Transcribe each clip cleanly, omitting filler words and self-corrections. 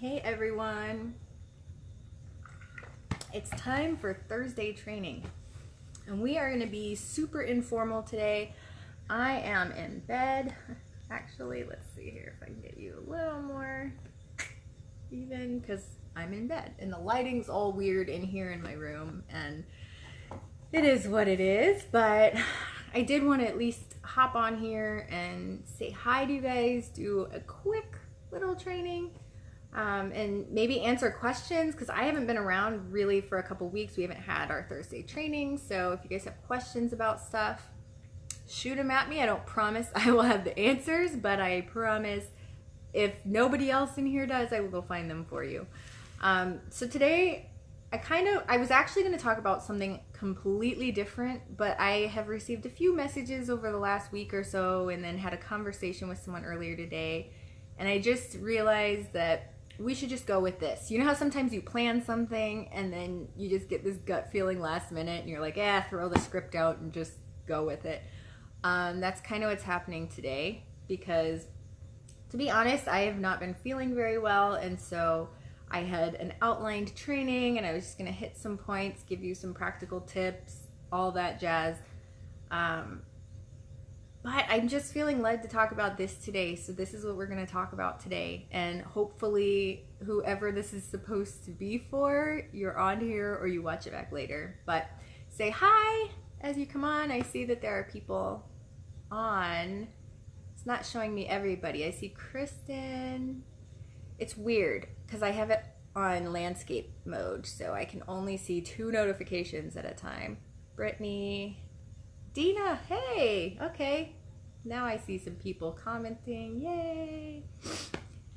Hey everyone, it's time for Thursday training and we are going to be super informal today. I am in bed. Actually, let's see here if I can get you a little more even because I'm in bed and the lighting's all weird in here in my room and it is what it is, but I did want to at least hop on here and say hi to you guys, do a quick little training. And maybe answer questions because I haven't been around really for a couple weeks. We haven't had our Thursday training, so if you guys have questions about stuff, shoot them at me. I don't promise I will have the answers, but I promise if nobody else in here does, I will go find them for you. So today I was actually going to talk about something completely different, but I have received a few messages over the last week or so and then had a conversation with someone earlier today, and I just realized that we should just go with this. You know how sometimes you plan something and then you just get this gut feeling last minute and you're like, throw the script out and just go with it. That's kind of what's happening today because, to be honest, I have not been feeling very well, and so I had an outlined training and I was just going to hit some points, give you some practical tips, all that jazz. But I'm just feeling led to talk about this today, so this is what we're going to talk about today. And hopefully, whoever this is supposed to be for, you're on here or you watch it back later. But say hi as you come on. I see that there are people on. It's not showing me everybody. I see Kristen. It's weird because I have it on landscape mode, so I can only see 2 notifications at a time. Brittany. Dina, hey, okay. Now I see some people commenting, yay.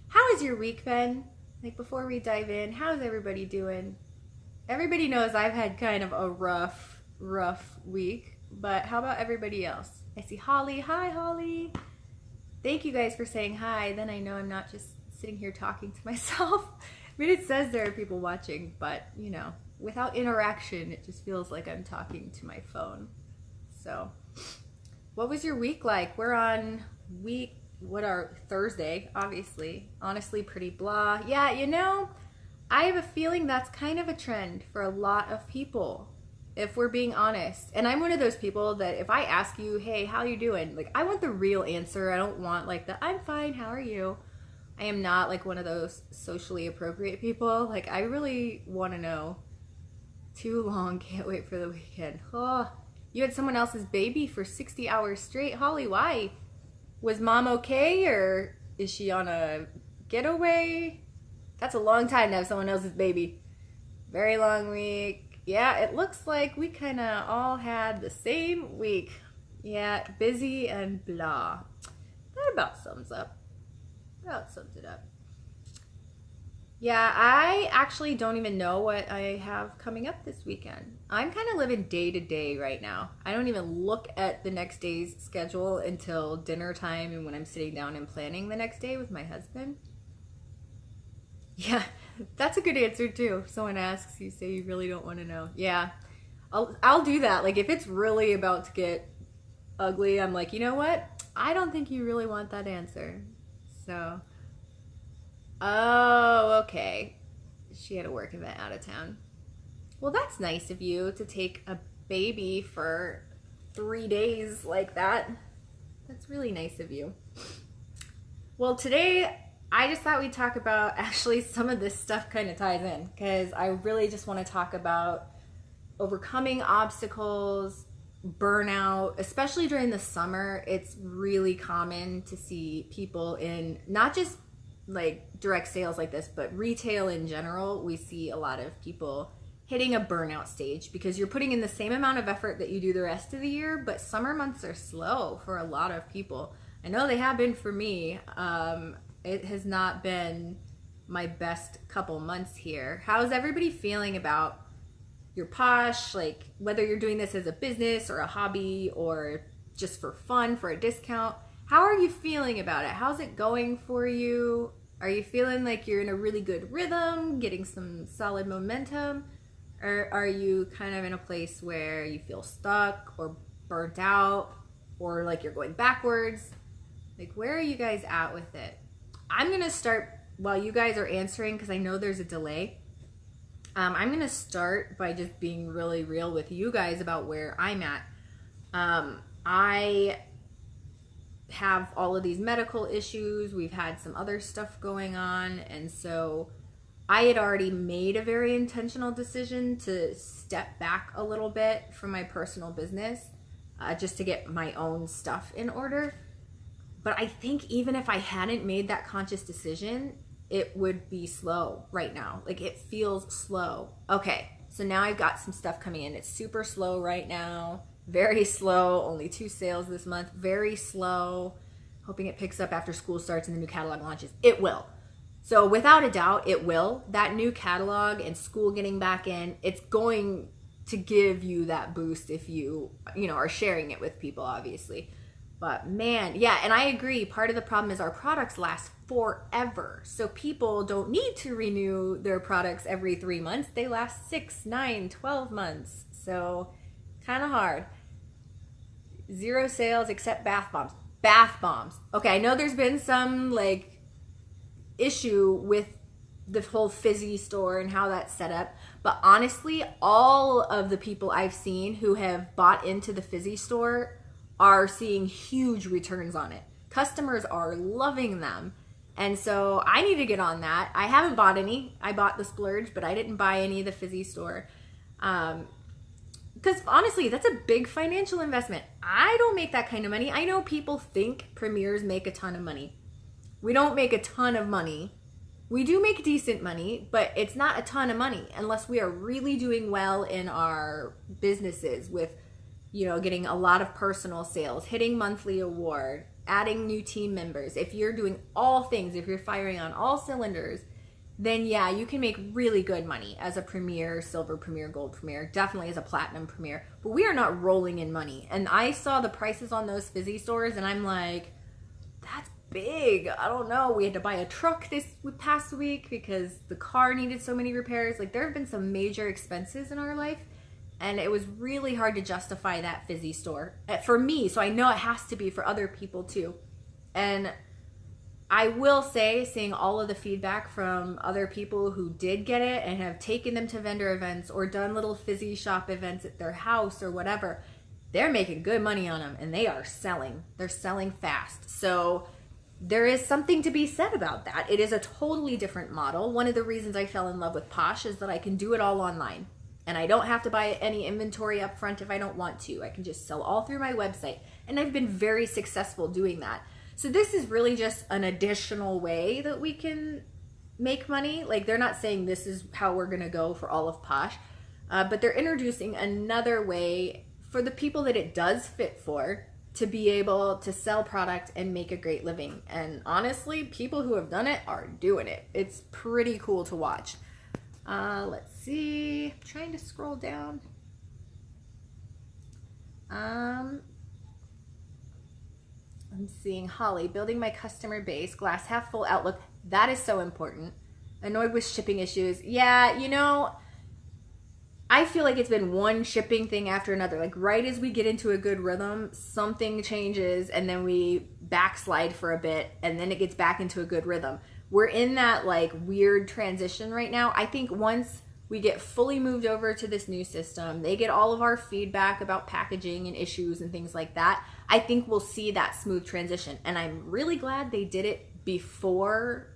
How has your week been? Like before we dive in, how's everybody doing? Everybody knows I've had kind of a rough week, but how about everybody else? I see Holly, hi Holly. Thank you guys for saying hi, then I know I'm not just sitting here talking to myself. I mean, it says there are people watching, but you know, without interaction, it just feels like I'm talking to my phone. So, what was your week like? We're on Thursday, obviously. Honestly, pretty blah. Yeah, you know, I have a feeling that's kind of a trend for a lot of people, if we're being honest. And I'm one of those people that if I ask you, hey, how you doing? Like, I want the real answer. I don't want like the, I'm fine, how are you? I am not like one of those socially appropriate people. Like, I really want to know. Too long, can't wait for the weekend. Oh. You had someone else's baby for 60 hours straight. Holly, why? Was mom okay or is she on a getaway? That's a long time to have someone else's baby. Very long week. Yeah, it looks like we kind of all had the same week. Yeah, busy and blah. That about sums it up. Yeah, I actually don't even know what I have coming up this weekend. I'm kind of living day to day right now. I don't even look at the next day's schedule until dinner time and when I'm sitting down and planning the next day with my husband. Yeah, that's a good answer too. If someone asks, you say you really don't want to know. Yeah, I'll do that. Like if it's really about to get ugly, I'm like, you know what? I don't think you really want that answer. So... Oh, okay. She had a work event out of town. Well, that's nice of you to take a baby for 3 days like that. That's really nice of you. Well, today I just thought we'd talk about, actually some of this stuff kind of ties in because I really just want to talk about overcoming obstacles, burnout, especially during the summer. It's really common to see people in not just like direct sales like this, but retail in general. We see a lot of people hitting a burnout stage because you're putting in the same amount of effort that you do the rest of the year, but summer months are slow for a lot of people. I know they have been for me. It has not been my best couple months here. How's everybody feeling about your Posh? Like whether you're doing this as a business or a hobby or just for fun, for a discount. How are you feeling about it? How's it going for you? Are you feeling like you're in a really good rhythm, getting some solid momentum? Or are you kind of in a place where you feel stuck or burnt out or like you're going backwards? Like, where are you guys at with it? I'm going to start while you guys are answering, because I know there's a delay, I'm going to start by just being really real with you guys about where I'm at. I have all of these medical issues. We've had some other stuff going on. And so I had already made a very intentional decision to step back a little bit from my personal business, just to get my own stuff in order. But I think even if I hadn't made that conscious decision, it would be slow right now. Like, it feels slow. Okay, so now I've got some stuff coming in. It's super slow right now. Very slow. Only 2 sales this month. Very slow. Hoping it picks up after school starts and the new catalog launches. It will. So without a doubt, it will. That new catalog and school getting back in, it's going to give you that boost if you are sharing it with people, obviously. But man, yeah, and I agree. Part of the problem is our products last forever. So people don't need to renew their products every 3 months. They last 6, 9, 12 months. So kind of hard. 0 sales except bath bombs. Bath bombs. Okay, I know there's been some issue with the whole Fizzy store and how that's set up. But honestly, all of the people I've seen who have bought into the Fizzy store are seeing huge returns on it. Customers are loving them. And so I need to get on that. I haven't bought any. I bought the Splurge, but I didn't buy any of the Fizzy store. Because honestly, that's a big financial investment. I don't make that kind of money. I know people think premiers make a ton of money. We don't make a ton of money. We do make decent money, but it's not a ton of money unless we are really doing well in our businesses with getting a lot of personal sales, hitting monthly award, adding new team members. If you're doing all things, if you're firing on all cylinders, then yeah, you can make really good money as a Premier, Silver Premier, Gold Premier, definitely as a Platinum Premier. But we are not rolling in money. And I saw the prices on those Fizzy stores and I'm like, that's big. I don't know. We had to buy a truck this past week because the car needed so many repairs. There have been some major expenses in our life. And it was really hard to justify that Fizzy store for me. So I know it has to be for other people too. And I will say, seeing all of the feedback from other people who did get it and have taken them to vendor events or done little Fizzy shop events at their house or whatever, they're making good money on them and they are selling. They're selling fast. So there is something to be said about that. It is a totally different model. One of the reasons I fell in love with Posh is that I can do it all online. And I don't have to buy any inventory up front if I don't want to. I can just sell all through my website. And I've been very successful doing that. So this is really just an additional way that we can make money. They're not saying this is how we're going to go for all of Posh. But they're introducing another way for the people that it does fit for to be able to sell product and make a great living. And honestly, people who have done it are doing it. It's pretty cool to watch. Let's see. I'm trying to scroll down. I'm seeing Holly, building my customer base, glass half full outlook. That is so important. Annoyed with shipping issues. Yeah, I feel like it's been one shipping thing after another. Right as we get into a good rhythm, something changes and then we backslide for a bit and then it gets back into a good rhythm. We're in that weird transition right now. I think once we get fully moved over to this new system, they get all of our feedback about packaging and issues and things like that, I think we'll see that smooth transition. And I'm really glad they did it before,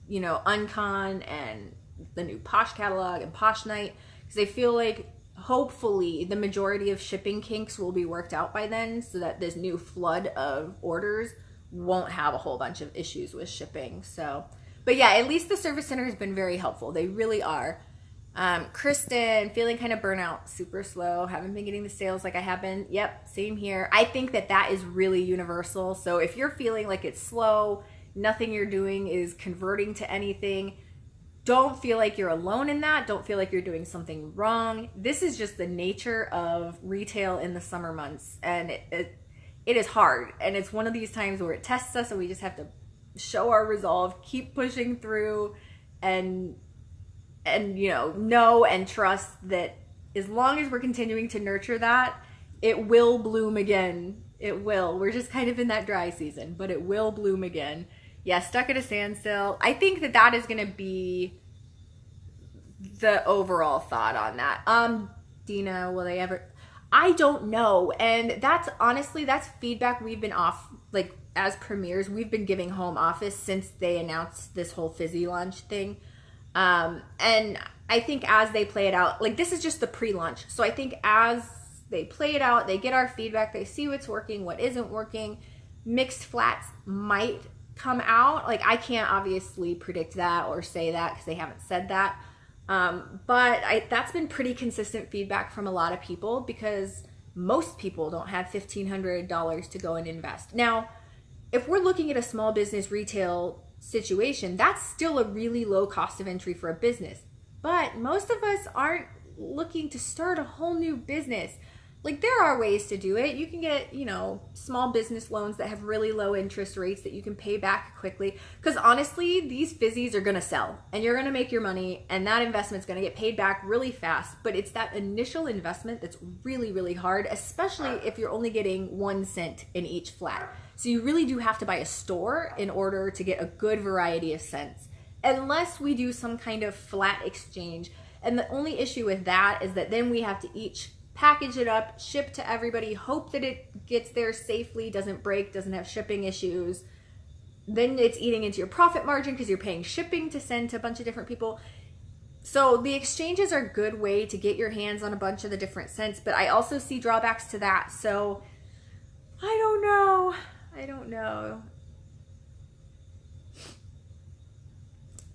Uncon and the new Posh catalog and Posh Night, because I feel like hopefully the majority of shipping kinks will be worked out by then so that this new flood of orders won't have a whole bunch of issues with shipping. So, but yeah, at least the service center has been very helpful. They really are. Kristen, feeling kind of burnout, super slow. Haven't been getting the sales like I have been. Yep, same here. I think that is really universal. So if you're feeling like it's slow, nothing you're doing is converting to anything, don't feel like you're alone in that. Don't feel like you're doing something wrong. This is just the nature of retail in the summer months. And it is hard. And it's one of these times where it tests us and we just have to show our resolve, keep pushing through and know and trust that as long as we're continuing to nurture that, it will bloom again. It will. We're just kind of in that dry season, but it will bloom again. Yeah, stuck at a standstill. I think that that is going to be the overall thought on that. Dina, will they ever? I don't know. And that's honestly, that's feedback we've been off, like as premiers, we've been giving home office since they announced this whole fizzy launch thing. And I think as they play it out, like this is just the pre-launch. So I think as they play it out, they get our feedback, they see what's working, what isn't working. Mixed flats might come out. Like I can't obviously predict that or say that because they haven't said that. But that's been pretty consistent feedback from a lot of people because most people don't have $1,500 to go and invest. Now, if we're looking at a small business retail situation, that's still a really low cost of entry for a business. But most of us aren't looking to start a whole new business. Like there are ways to do it. You can get, small business loans that have really low interest rates that you can pay back quickly. Because honestly, these fizzies are going to sell and you're going to make your money and that investment's going to get paid back really fast. But it's that initial investment that's really, really hard, especially if you're only getting 1 cent in each flat. So you really do have to buy a store in order to get a good variety of scents, unless we do some kind of flat exchange. And the only issue with that is that then we have to each package it up, ship to everybody, hope that it gets there safely, doesn't break, doesn't have shipping issues. Then it's eating into your profit margin because you're paying shipping to send to a bunch of different people. So the exchanges are a good way to get your hands on a bunch of the different scents, but I also see drawbacks to that. So I don't know.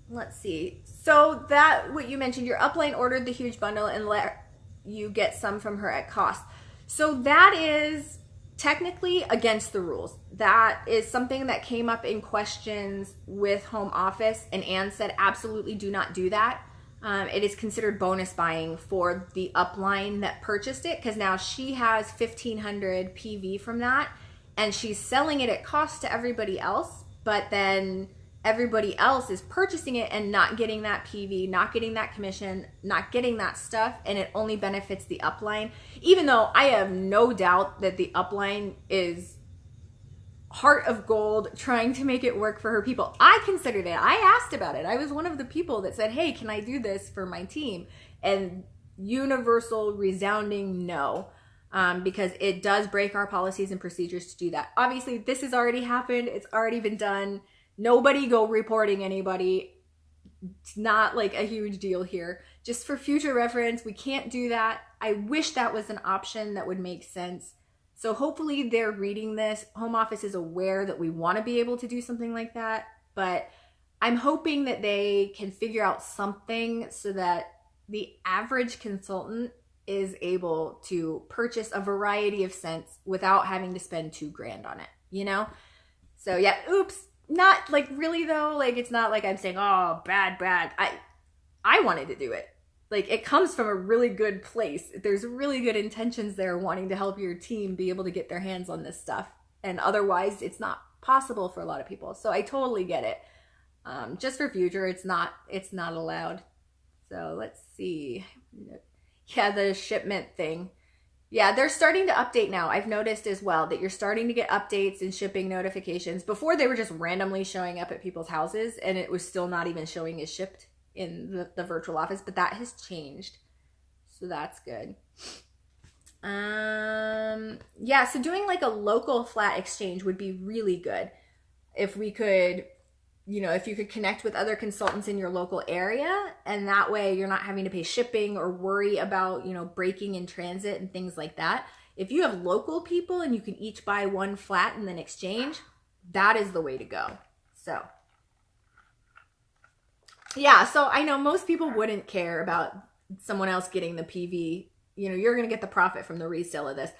Let's see. So that, what you mentioned, your upline ordered the huge bundle and let you get some from her at cost. So that is technically against the rules. That is something that came up in questions with home office, and Anne said absolutely do not do that. It is considered bonus buying for the upline that purchased it because now she has 1,500 PV from that and she's selling it at cost to everybody else, but then everybody else is purchasing it and not getting that PV, not getting that commission, not getting that stuff, and it only benefits the upline. Even though I have no doubt that the upline is heart of gold trying to make it work for her people. I considered it. I asked about it. I was one of the people that said, hey, can I do this for my team? And universal resounding no. Because it does break our policies and procedures to do that. Obviously, this has already happened. It's already been done. Nobody go reporting anybody. It's not like a huge deal here. Just for future reference, we can't do that. I wish that was an option that would make sense. So hopefully they're reading this. Home office is aware that we want to be able to do something like that. But I'm hoping that they can figure out something so that the average consultant is able to purchase a variety of scents without having to spend $2,000 on it, So yeah, oops. Not like really though, like it's not like I'm saying, oh, bad. I wanted to do it. Like it comes from a really good place. There's really good intentions there wanting to help your team be able to get their hands on this stuff. And otherwise it's not possible for a lot of people. So I totally get it. Just for future, it's not allowed. So let's see. Yeah, the shipment thing. Yeah, they're starting to update now. I've noticed as well that you're starting to get updates and shipping notifications. Before they were just randomly showing up at people's houses and it was still not even showing as shipped in the virtual office, but that has changed. So that's good. Yeah, so doing like a local flat exchange would be really good. If we could, if you could connect with other consultants in your local area, and that way you're not having to pay shipping or worry about, breaking in transit and things like that. If you have local people and you can each buy one flat and then exchange, that is the way to go. So yeah, so I know most people wouldn't care about someone else getting the PV. You're going to get the profit from the resale of this,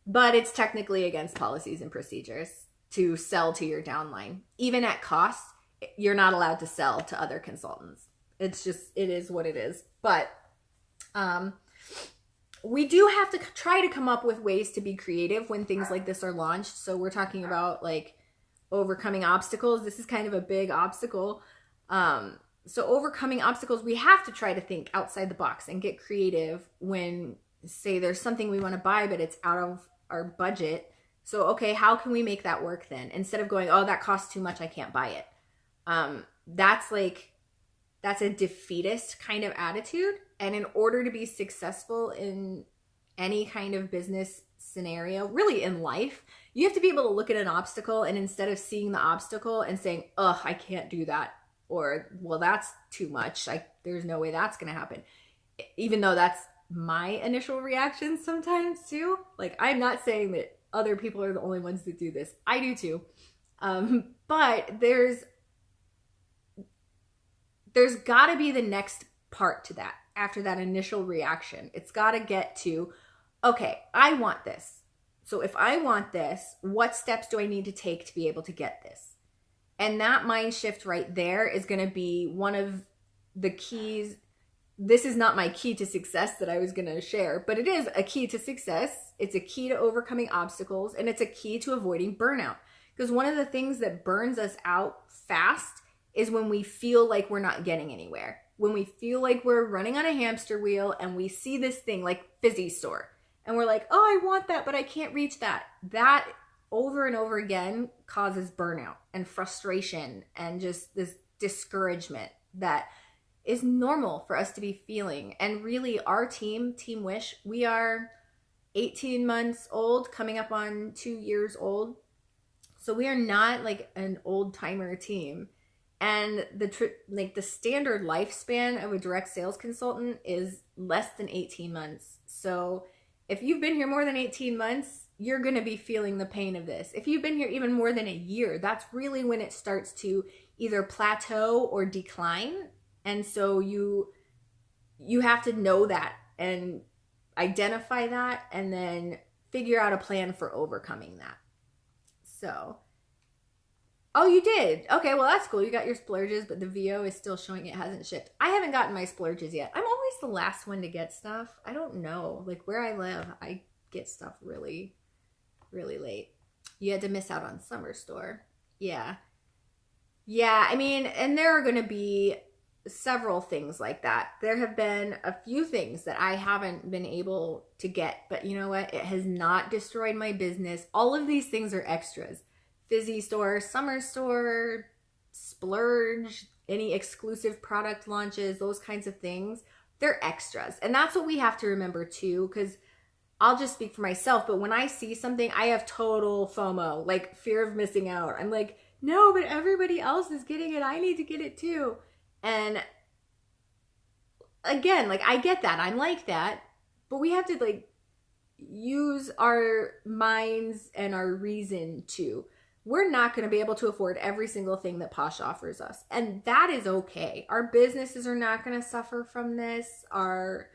but it's technically against policies and procedures to sell to your downline. Even at cost, you're not allowed to sell to other consultants. It is what it is. But we do have to try to come up with ways to be creative when things like this are launched. So we're talking about like overcoming obstacles. This is kind of a big obstacle. So overcoming obstacles, we have to try to think outside the box and get creative when, say, there's something we want to buy, but it's out of our budget. So, okay, how can we make that work then? Instead of going, oh, that costs too much, I can't buy it. That's a defeatist kind of attitude. And in order to be successful in any kind of business scenario, really in life, you have to be able to look at an obstacle, and instead of seeing the obstacle and saying, ugh, I can't do that, or, well, that's too much, there's no way that's going to happen. Even though that's my initial reaction sometimes too. Like, I'm not saying that other people are the only ones that do this. I do too. But there's got to be the next part to that. After that initial reaction, it's got to get to, okay, I want this. So if I want this, what steps do I need to take to be able to get this? And that mind shift right there is going to be one of the keys. This is not my key to success that I was going to share, but it is a key to success. It's a key to overcoming obstacles, and it's a key to avoiding burnout. Because one of the things that burns us out fast is when we feel like we're not getting anywhere. When we feel like we're running on a hamster wheel and we see this thing like Fizzy Store and we're like, oh, I want that, but I can't reach that. That over and over again causes burnout and frustration and just this discouragement that is normal for us to be feeling. And really, our team, TeamWISH, we are 18 months old, coming up on 2 years old. So we are not like an old timer team. And the standard lifespan of a direct sales consultant is less than 18 months. So if you've been here more than 18 months, you're going to be feeling the pain of this. If you've been here even more than a year, that's really when it starts to either plateau or decline. And so you have to know that and identify that and then figure out a plan for overcoming that. So, oh, you did? Okay, well, that's cool. You got your splurges, but the VO is still showing it hasn't shipped. I haven't gotten my splurges yet. I'm always the last one to get stuff. I don't know. Like, where I live, I get stuff really, really late. You had to miss out on Summer Store. Yeah. Yeah, I mean, and there are going to be several things like that. There have been a few things that I haven't been able to get, but you know what? It has not destroyed my business. All of these things are extras. Fizzy Store, Summer Store, splurge, any exclusive product launches, those kinds of things, they're extras. And that's what we have to remember too, because I'll just speak for myself, but when I see something, I have total FOMO, like fear of missing out. I'm like, no, but everybody else is getting it. I need to get it too. And again, like, I get that. I'm like that, but we have to like use our minds and our reason to. We're not going to be able to afford every single thing that Posh offers us. And that is okay. Our businesses are not going to suffer from this. Our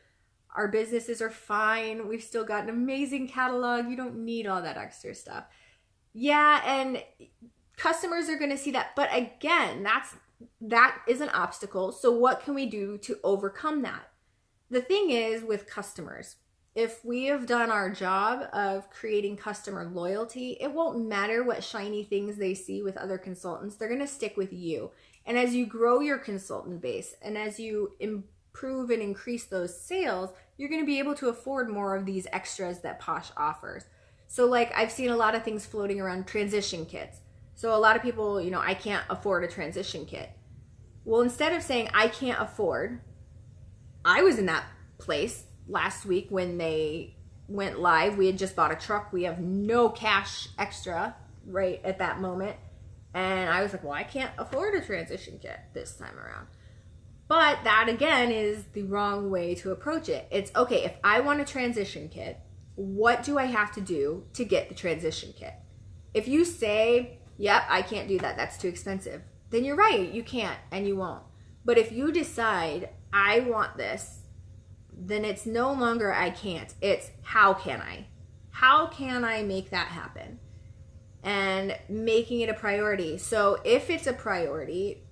businesses are fine. We've still got an amazing catalog. You don't need all that extra stuff. Yeah, and customers are going to see that. But again, that is an obstacle. So what can we do to overcome that? The thing is with customers, if we have done our job of creating customer loyalty, it won't matter what shiny things they see with other consultants. They're going to stick with you. And as you grow your consultant base and as you improve and increase those sales, you're going to be able to afford more of these extras that Posh offers. So like, I've seen a lot of things floating around, transition kits. So a lot of people, I can't afford a transition kit. Well, instead of saying I can't afford, I was in that place last week when they went live. We had just bought a truck. We have no cash extra right at that moment. And I was like, well, I can't afford a transition kit this time around. But that again is the wrong way to approach it. It's okay, if I want a transition kit, what do I have to do to get the transition kit? If you say, yep, I can't do that, that's too expensive, then you're right, you can't and you won't. But if you decide, I want this, then it's no longer I can't, it's how can I? How can I make that happen? And making it a priority. So if it's a priority,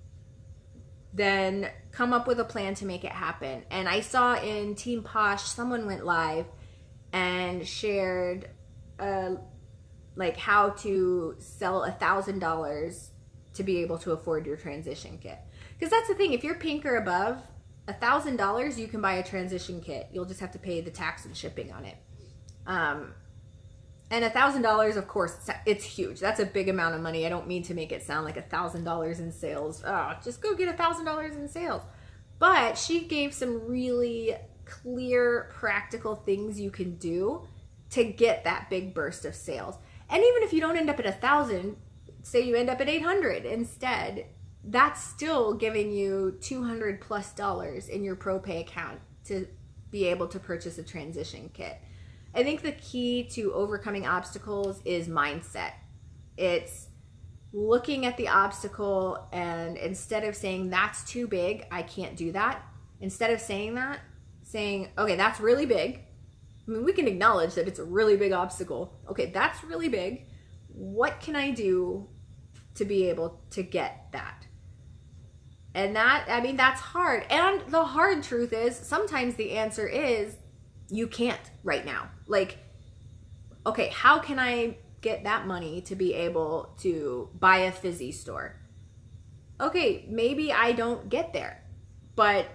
then come up with a plan to make it happen. And I saw in Team Posh, someone went live and shared like how to sell $1,000 to be able to afford your transition kit. Because that's the thing, if you're pink or above, $1,000 you can buy a transition kit. You'll just have to pay the tax and shipping on it. And $1,000, of course, it's huge. That's a big amount of money. I don't mean to make it sound like $1,000 in sales. Oh, just go get $1,000 in sales. But she gave some really clear, practical things you can do to get that big burst of sales. And even if you don't end up at 1,000, say you end up at 800 instead, that's still giving you $200+ in your ProPay account to be able to purchase a transition kit. I think the key to overcoming obstacles is mindset. It's looking at the obstacle, and instead of saying that's too big, I can't do that, instead of saying that, saying, okay, that's really big. I mean, we can acknowledge that it's a really big obstacle. Okay, that's really big. What can I do to be able to get that? And that, I mean, that's hard. And the hard truth is sometimes the answer is you can't right now. Like, okay, how can I get that money to be able to buy a fizzy store? Okay, maybe I don't get there, but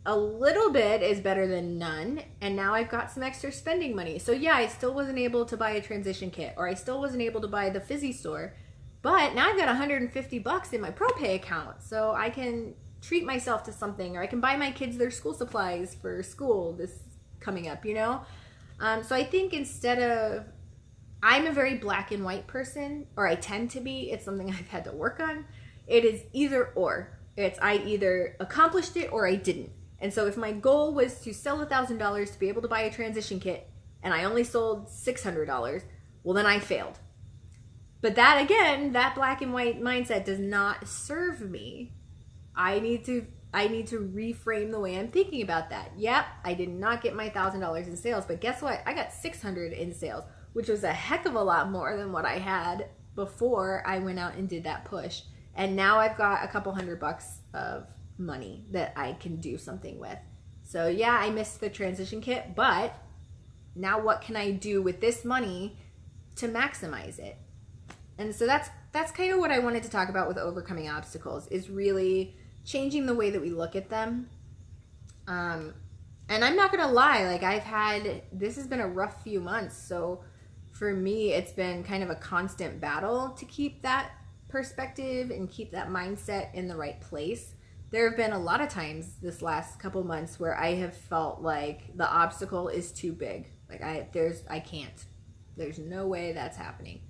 a little bit is better than none. And now I've got some extra spending money. So yeah, I still wasn't able to buy a transition kit, or I still wasn't able to buy the fizzy store, but now I've got $150 in my ProPay account. So I can treat myself to something, or I can buy my kids their school supplies for school this coming up, you know? So I think instead of, I'm a very black and white person, or I tend to be, it's something I've had to work on. It is either or. It's I either accomplished it or I didn't. And so if my goal was to sell $1,000 to be able to buy a transition kit, and I only sold $600, well, then I failed. But that, again, that black and white mindset does not serve me. I need to reframe the way I'm thinking about that. Yep, I did not get my $1,000 in sales, but guess what? I got $600 in sales, which was a heck of a lot more than what I had before I went out and did that push. And now I've got a couple $100 of money that I can do something with. So yeah, I missed the transition kit, but now what can I do with this money to maximize it? And so that's kind of what I wanted to talk about with overcoming obstacles, is really changing the way that we look at them. And I'm not gonna lie, like this has been a rough few months. So for me, it's been kind of a constant battle to keep that perspective and keep that mindset in the right place. There have been a lot of times this last couple months where I have felt like the obstacle is too big. Like I can't. There's no way that's happening.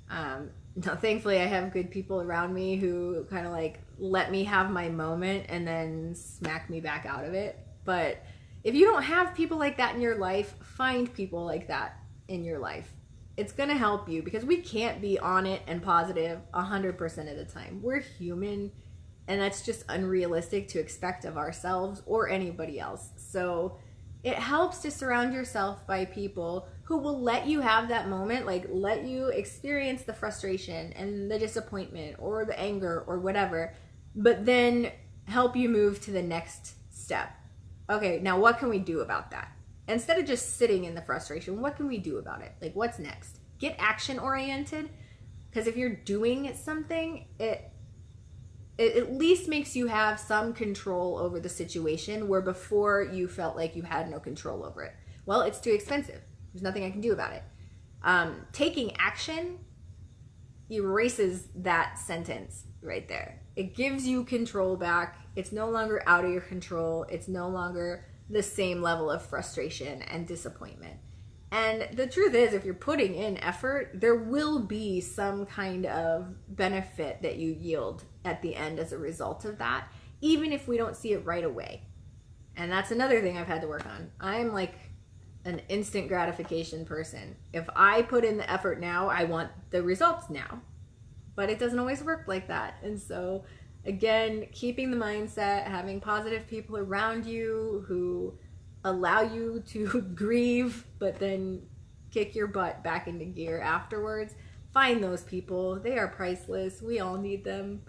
Now, thankfully, I have good people around me who kind of like let me have my moment and then smack me back out of it. But if you don't have people like that in your life, find people like that in your life. It's going to help you, because we can't be on it and positive 100% of the time. We're human, and that's just unrealistic to expect of ourselves or anybody else. So it helps to surround yourself by people who will let you have that moment, like let you experience the frustration and the disappointment or the anger or whatever, but then help you move to the next step. Okay, now what can we do about that? Instead of just sitting in the frustration, what can we do about it? Like, what's next? Get action oriented, because if you're doing something, it at least makes you have some control over the situation, where before you felt like you had no control over it. Well, it's too expensive. There's nothing I can do about it. Taking action erases that sentence right there. It gives you control back. It's no longer out of your control. It's no longer the same level of frustration and disappointment. And the truth is, if you're putting in effort, there will be some kind of benefit that you yield at the end as a result of that, even if we don't see it right away. And that's another thing I've had to work on. I'm like an instant gratification person. If I put in the effort now, I want the results now. But it doesn't always work like that. And so, again, keeping the mindset, having positive people around you who allow you to grieve, but then kick your butt back into gear afterwards. Find those people. They are priceless. We all need them.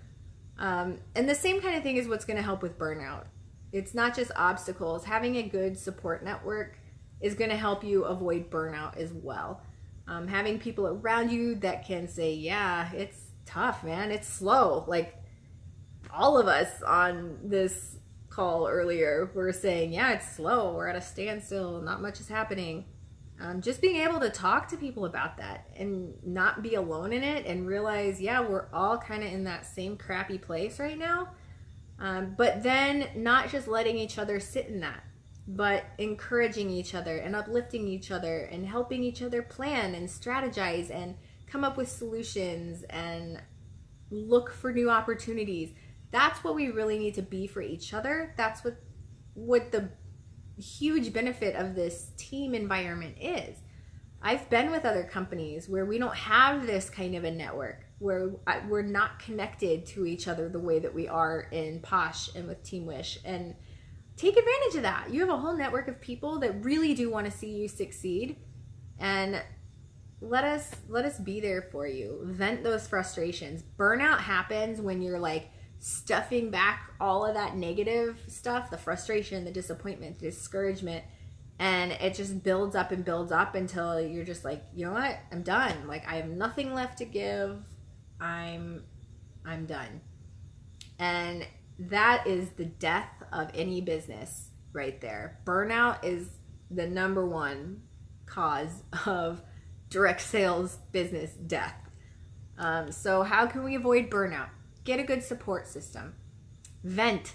And the same kind of thing is what's going to help with burnout. It's not just obstacles. Having a good support network is going to help you avoid burnout as well. Having people around you that can say, yeah, it's tough, man. It's slow. Like all of us on this call earlier were saying, yeah, it's slow. We're at a standstill. Not much is happening. Just being able to talk to people about that and not be alone in it and realize, yeah, we're all kind of in that same crappy place right now. But then not just letting each other sit in that, but encouraging each other and uplifting each other and helping each other plan and strategize and come up with solutions and look for new opportunities. That's what we really need to be for each other. That's what the huge benefit of this team environment is. I've been with other companies where we don't have this kind of a network, where we're not connected to each other the way that we are in Posh and with TeamWISH. And take advantage of that. You have a whole network of people that really do want to see you succeed, and let us be there for you. Vent those frustrations. Burnout happens when you're like stuffing back all of that negative stuff, the frustration, the disappointment, the discouragement, and it just builds up and builds up until you're just like, you know what, I'm done. Like, I have nothing left to give. I'm done. And that is the death of any business right there. Burnout is the number one cause of direct sales business death. So how can we avoid burnout? Get a good support system. Vent.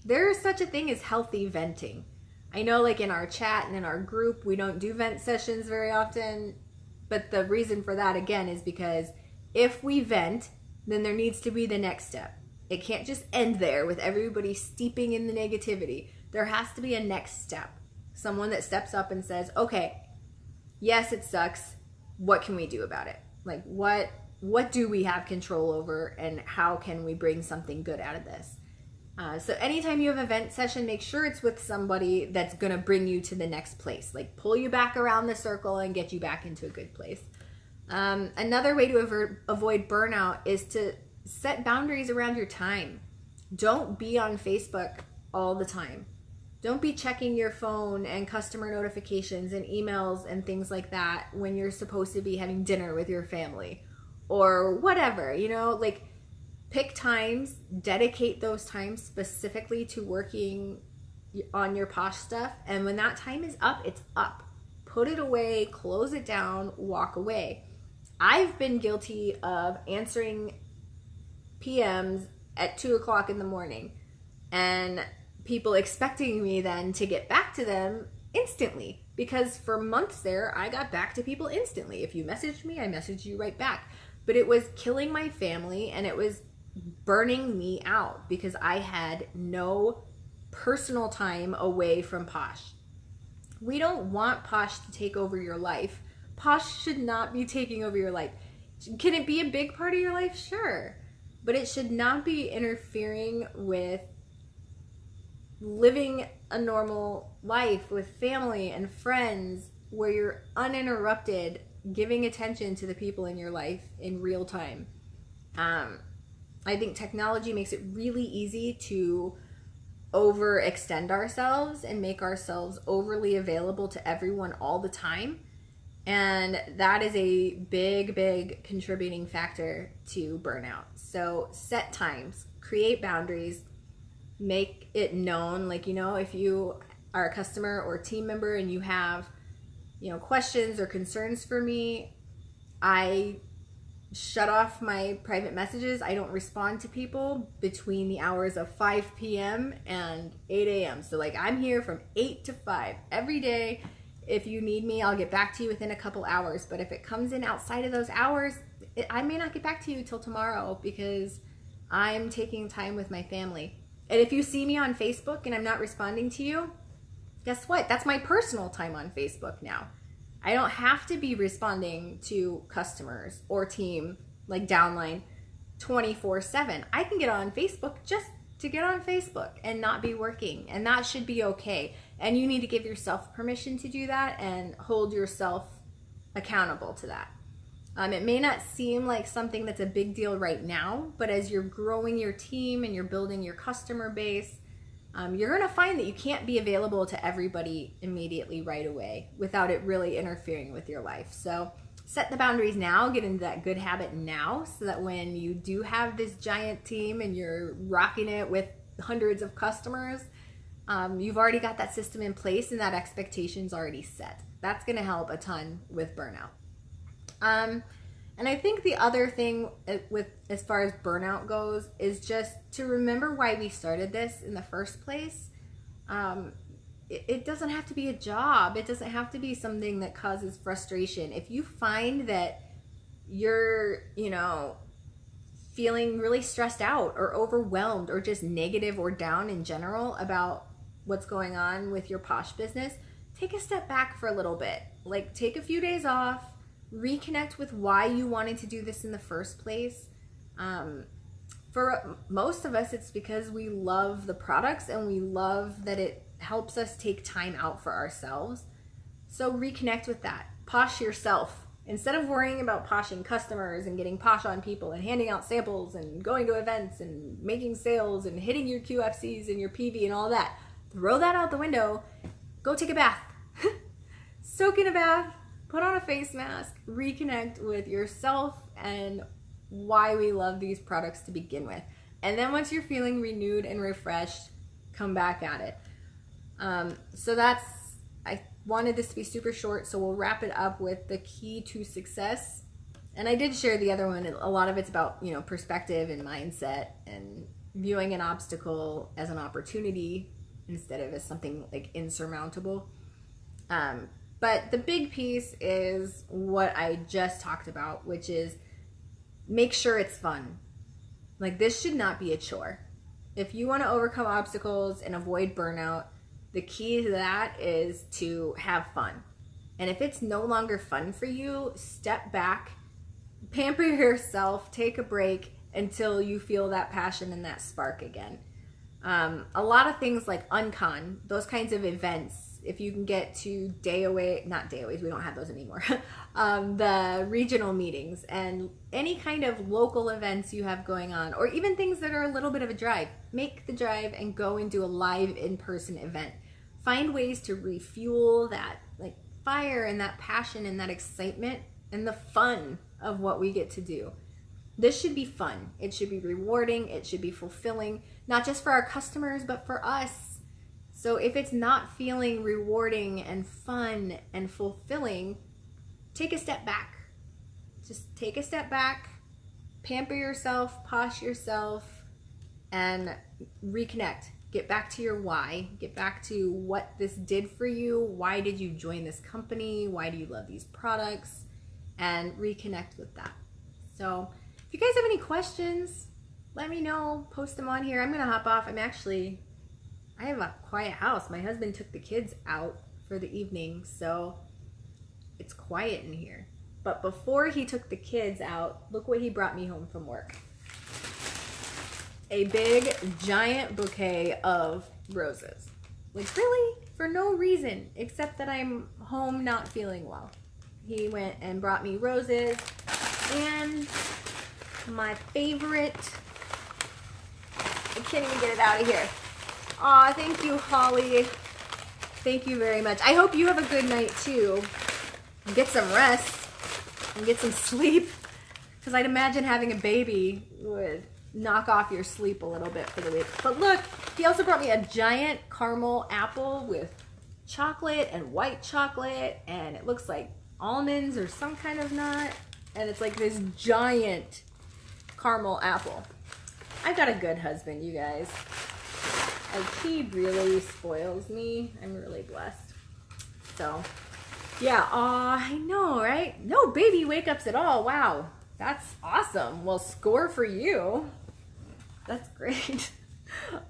There is such a thing as healthy venting. I know, like in our chat and in our group, we don't do vent sessions very often, but the reason for that, again, is because if we vent, then there needs to be the next step. It can't just end there with everybody steeping in the negativity. There has to be a next step. Someone that steps up and says, okay, yes, it sucks. What can we do about it? Like, what do we have control over, and how can we bring something good out of this? So anytime you have an event session, make sure it's with somebody that's going to bring you to the next place, like pull you back around the circle and get you back into a good place. Another way to avoid burnout is to set boundaries around your time. Don't be on Facebook all the time. Don't be checking your phone and customer notifications and emails and things like that when you're supposed to be having dinner with your family or whatever, like pick times, dedicate those times specifically to working on your Posh stuff. And when that time is up, it's up. Put it away, close it down, walk away. I've been guilty of answering PMs at 2 o'clock in the morning and people expecting me then to get back to them instantly, because for months there, I got back to people instantly. If you messaged me, I messaged you right back. But it was killing my family and it was burning me out because I had no personal time away from Posh. We don't want Posh to take over your life. Posh should not be taking over your life. Can it be a big part of your life? Sure. But it should not be interfering with living a normal life with family and friends where you're uninterrupted, giving attention to the people in your life in real time. I think technology makes it really easy to overextend ourselves and make ourselves overly available to everyone all the time. And that is a big, big contributing factor to burnout. So set times, create boundaries, make it known. Like, if you are a customer or team member and you have, questions or concerns for me, I shut off my private messages. I don't respond to people between the hours of 5 p.m. and 8 a.m. So I'm here from 8 to 5 every day. If you need me, I'll get back to you within a couple hours. But if it comes in outside of those hours, I may not get back to you till tomorrow because I'm taking time with my family. And if you see me on Facebook and I'm not responding to you, guess what? That's my personal time on Facebook now. I don't have to be responding to customers or team like downline 24/7. I can get on Facebook just to get on Facebook and not be working, and that should be okay. And you need to give yourself permission to do that and hold yourself accountable to that. It may not seem like something that's a big deal right now, but as you're growing your team and you're building your customer base, you're going to find that you can't be available to everybody immediately right away without it really interfering with your life. So set the boundaries now, get into that good habit now, so that when you do have this giant team and you're rocking it with hundreds of customers, you've already got that system in place and that expectation's already set. That's going to help a ton with burnout. And I think the other thing with as far as burnout goes is just to remember why we started this in the first place. It doesn't have to be a job. It doesn't have to be something that causes frustration. If you find that you're, feeling really stressed out or overwhelmed or just negative or down in general about what's going on with your Posh business, take a step back for a little bit. Like, take a few days off, reconnect with why you wanted to do this in the first place. For most of us, it's because we love the products and we love that it helps us take time out for ourselves. So reconnect with that. Posh yourself. Instead of worrying about poshing customers and getting posh on people and handing out samples and going to events and making sales and hitting your QFCs and your PV and all that, throw that out the window. Go take a bath. Soak in a bath. Put on a face mask. Reconnect with yourself and why we love these products to begin with. And then once you're feeling renewed and refreshed, come back at it. So I wanted this to be super short, so we'll wrap it up with the key to success. And I did share the other one. A lot of it's about, perspective and mindset and viewing an obstacle as an opportunity instead of as something like insurmountable. But the big piece is what I just talked about, which is make sure it's fun. Like, this should not be a chore. If you want to overcome obstacles and avoid burnout, the key to that is to have fun. And if it's no longer fun for you, step back, pamper yourself, take a break until you feel that passion and that spark again. A lot of things like Uncon, those kinds of events, if you can get to not dayaways, we don't have those anymore, the regional meetings and any kind of local events you have going on, or even things that are a little bit of a drive, make the drive and go and do a live in-person event. Find ways to refuel that like fire and that passion and that excitement and the fun of what we get to do. This should be fun. It should be rewarding. It should be fulfilling, not just for our customers, but for us. So if it's not feeling rewarding and fun and fulfilling, take a step back. Just take a step back, pamper yourself, posh yourself, and reconnect. Get back to your why. Get back to what this did for you. Why did you join this company? Why do you love these products? And reconnect with that. So if you guys have any questions, let me know. Post them on here. I'm going to hop off. I have a quiet house. My husband took the kids out for the evening, so it's quiet in here. But before he took the kids out, look what he brought me home from work. A big, giant bouquet of roses. Like, really? For no reason, except that I'm home not feeling well. He went and brought me roses and my favorite, I can't even get it out of here. Aw, thank you, Holly. Thank you very much. I hope you have a good night, too. Get some rest and get some sleep, because I'd imagine having a baby would knock off your sleep a little bit for the week. But look, he also brought me a giant caramel apple with chocolate and white chocolate, and it looks like almonds or some kind of nut, and it's like this giant caramel apple. I've got a good husband, you guys. Like, he really spoils me. I'm really blessed. So, yeah, I know, right? No baby wake-ups at all. Wow, that's awesome. Well, score for you. That's great.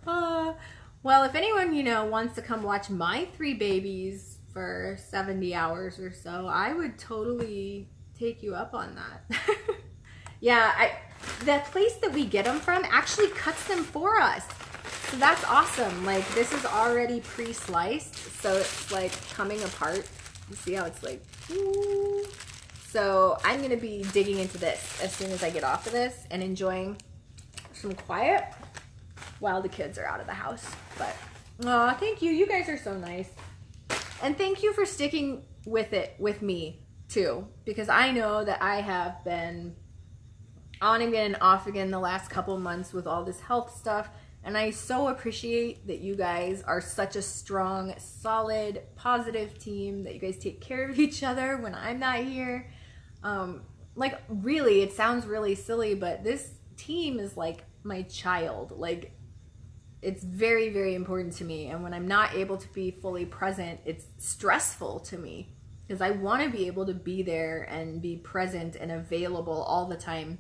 Well, if anyone, wants to come watch my 3 babies for 70 hours or so, I would totally take you up on that. Yeah, that place that we get them from actually cuts them for us. So that's awesome. Like, this is already pre-sliced, so it's like coming apart. You see how it's like, ooh. So I'm going to be digging into this as soon as I get off of this and enjoying some quiet while the kids are out of the house. But, aw, thank you. You guys are so nice. And thank you for sticking with it with me, too. Because I know that I have been on again and off again the last couple months with all this health stuff. And I so appreciate that you guys are such a strong, solid, positive team, that you guys take care of each other when I'm not here. Like, really, it sounds really silly, but this team is like my child. Like, it's very, very important to me. And when I'm not able to be fully present, it's stressful to me because I want to be able to be there and be present and available all the time.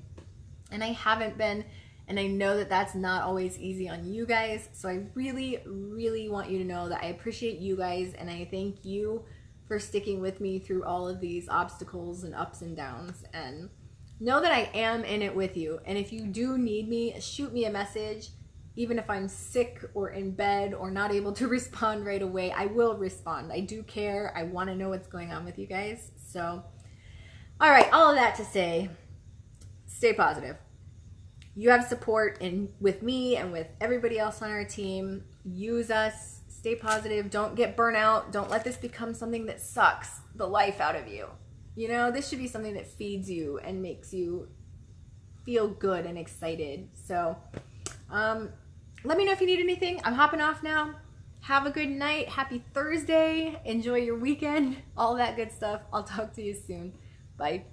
And I haven't been. And I know that that's not always easy on you guys. So I really, really want you to know that I appreciate you guys, and I thank you for sticking with me through all of these obstacles and ups and downs. And know that I am in it with you. And if you do need me, shoot me a message. Even if I'm sick or in bed or not able to respond right away, I will respond. I do care. I want to know what's going on with you guys. So, all right, all of that to say, stay positive. You have support with me and with everybody else on our team. Use us. Stay positive. Don't get burnout. Don't let this become something that sucks the life out of you. You know, this should be something that feeds you and makes you feel good and excited. So let me know if you need anything. I'm hopping off now. Have a good night. Happy Thursday. Enjoy your weekend. All that good stuff. I'll talk to you soon. Bye.